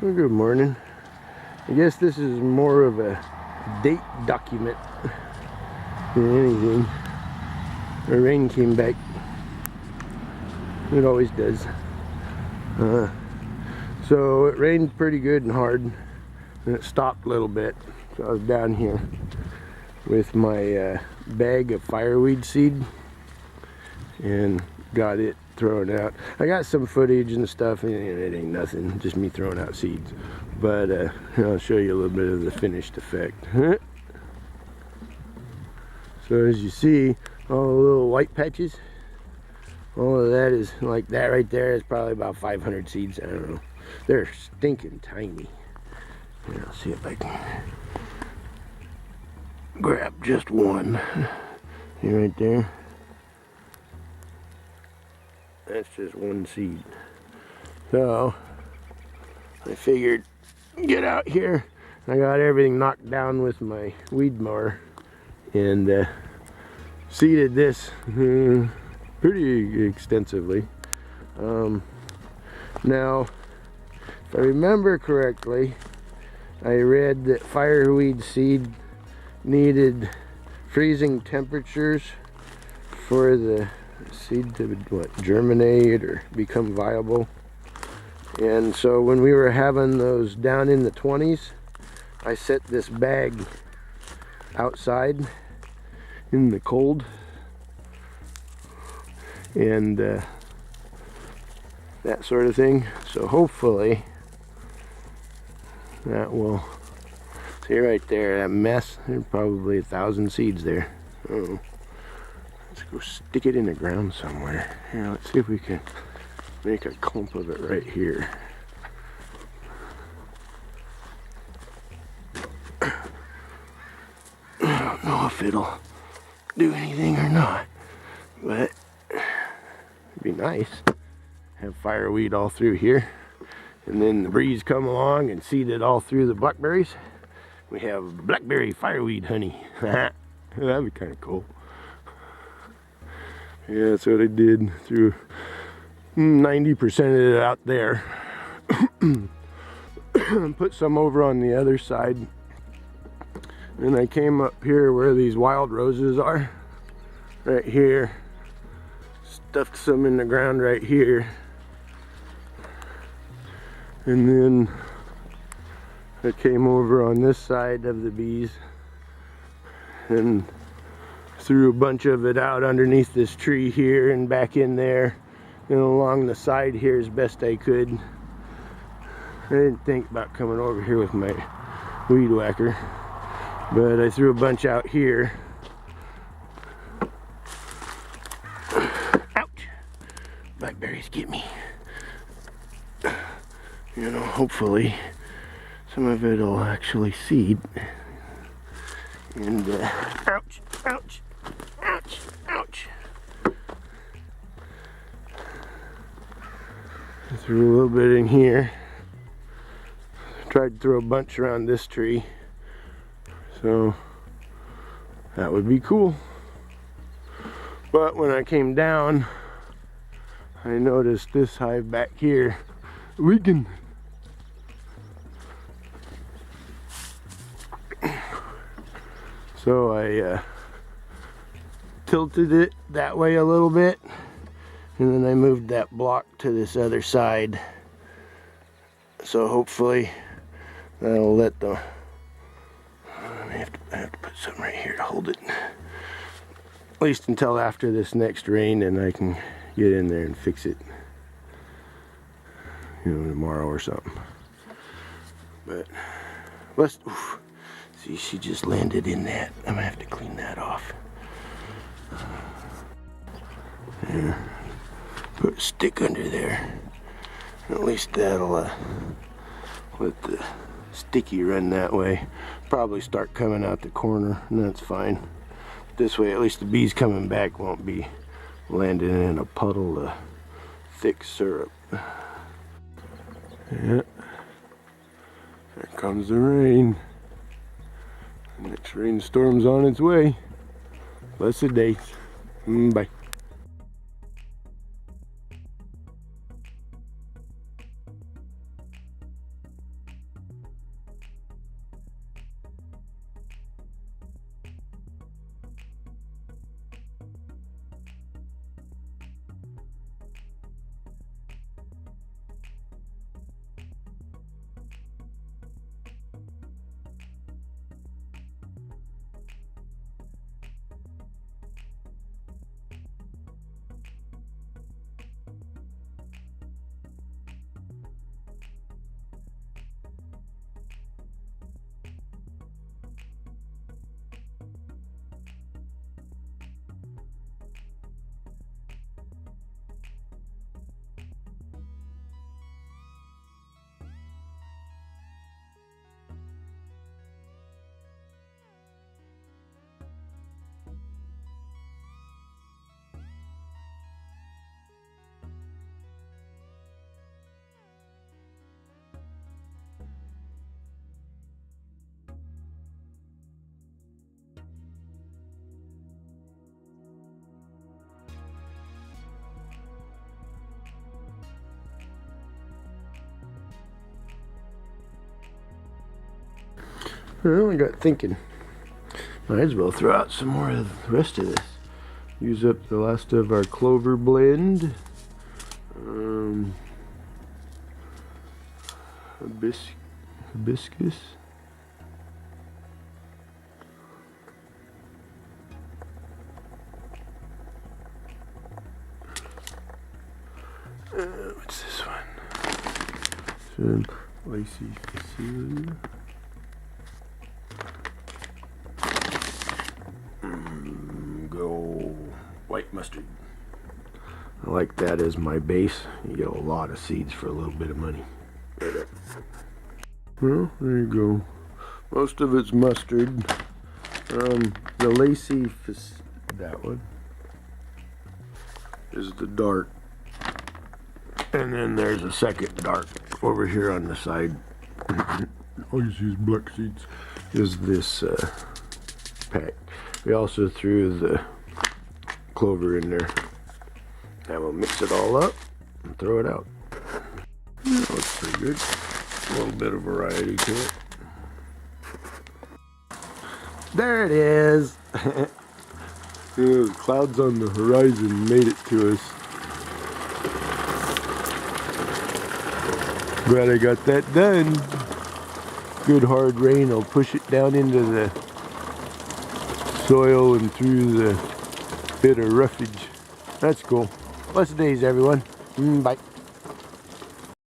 Well, good morning. I guess this is more of a date document than anything. The rain came back. It always does. So it rained pretty good and hard, and it stopped a little bit. So I was down here with my bag of fireweed seed and got it thrown out. I got some footage and stuff, and it ain't nothing, just me throwing out seeds. But I'll show you a little bit of the finished effect. So as you see, all the little white patches, all of that is like that right there is probably about 500 seeds. I don't know. They're stinking tiny. Here, I'll see if I can grab just one. See right there? That's just one seed. So I figured get out here. I got everything knocked down with my weed mower and seeded this pretty extensively. Now, if I remember correctly, I read that fireweed seed needed freezing temperatures for the seed to germinate or become viable. And so when we were having those down in the 20s, I set this bag outside in the cold, and that sort of thing. So hopefully that will, see right there, that mess, there's probably 1,000 seeds there. Oh, let's go stick it in the ground somewhere. Here, let's see if we can make a clump of it right here. I don't know if it'll do anything or not, but it'd be nice. Have fireweed all through here, and then the breeze come along and seed it all through the blackberries. We have blackberry fireweed honey. That'd be kind of cool. Yeah, that's what I did. Through 90% of it out there. Put some over on the other side. And I came up here where these wild roses are. Right here. Stuffed some in the ground right here. And then I came over on this side of the bees and threw a bunch of it out underneath this tree here and back in there and along the side here as best I could. I didn't think about coming over here with my weed whacker, but I threw a bunch out here. Ouch! Blackberries get me. You know, hopefully some of it will actually seed. And ouch, ouch, ouch, ouch. I threw a little bit in here. Tried to throw a bunch around this tree, so that would be cool. But when I came down, I noticed this hive back here leaking. So I tilted it that way a little bit, and then I moved that block to this other side. So hopefully that'll let the, I have to put something right here to hold it. At least until after this next rain, and I can get in there and fix it, you know, tomorrow or something. But let's, see, she just landed in that. I'm gonna have to clean that off. There. Put a stick under there. At least that'll let the sticky run that way. Probably start coming out the corner, and that's fine. This way, at least the bees coming back won't be landing in a puddle of thick syrup. Yeah. There comes the rain. The next rainstorm's on its way. Blessed days. Bye. Well, I got thinking. Might as well throw out some more of the rest of this. Use up the last of our clover blend. Hibiscus. What's this one? Lacy Facility. Go white mustard. I like that as my base. You get a lot of seeds for a little bit of money. Well, there you go. Most of it's mustard. The Lacy, that one is the dark. And then there's a second dark over here on the side. I'll just use black seeds. Is this pack. We also threw the clover in there. And we'll mix it all up and throw it out. That looks pretty good. A little bit of variety to it. There it is. The clouds on the horizon made it to us. Glad I got that done. Good hard rain will push it down into the soil and through the bit of roughage. That's cool. Blessed days, everyone. Bye.